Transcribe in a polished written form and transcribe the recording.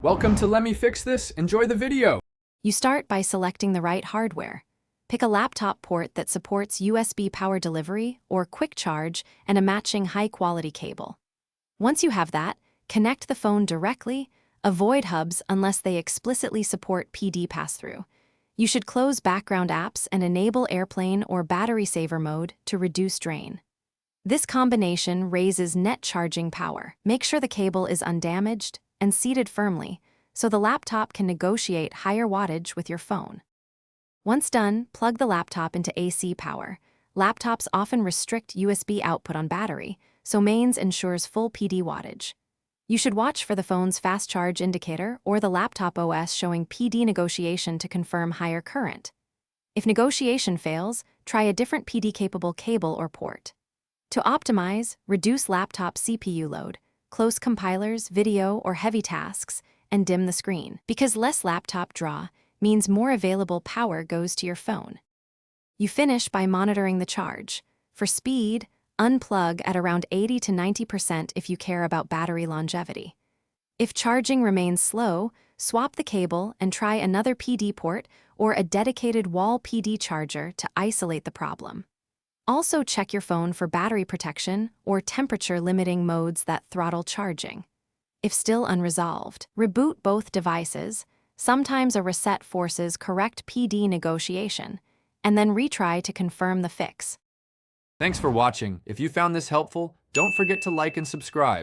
Welcome to Let Me Fix This. Enjoy the video. You start by selecting the right hardware. Pick a laptop port that supports USB power delivery or quick charge and a matching high-quality cable. Once you have that, connect the phone directly. Avoid hubs unless they explicitly support PD pass-through. You should close background apps and enable airplane or battery saver mode to reduce drain. This combination raises net charging power. Make sure the cable is undamaged and seated firmly, so the laptop can negotiate higher wattage with your phone. Once done, plug the laptop into AC power. Laptops often restrict USB output on battery, so mains ensures full PD wattage. You should watch for the phone's fast charge indicator or the laptop OS showing PD negotiation to confirm higher current. If negotiation fails, try a different PD-capable cable or port. To optimize, reduce laptop CPU load, close compilers, video, or heavy tasks, and dim the screen, because less laptop draw means more available power goes to your phone. You finish by monitoring the charge. For speed, unplug at around 80 to 90% if you care about battery longevity. If charging remains slow, swap the cable and try another PD port or a dedicated wall PD charger to isolate the problem. Also check your phone for battery protection or temperature-limiting modes that throttle charging. If still unresolved, reboot both devices. Sometimes a reset forces correct PD negotiation, and then retry to confirm the fix. Thanks for watching. If you found this helpful, don't forget to like and subscribe.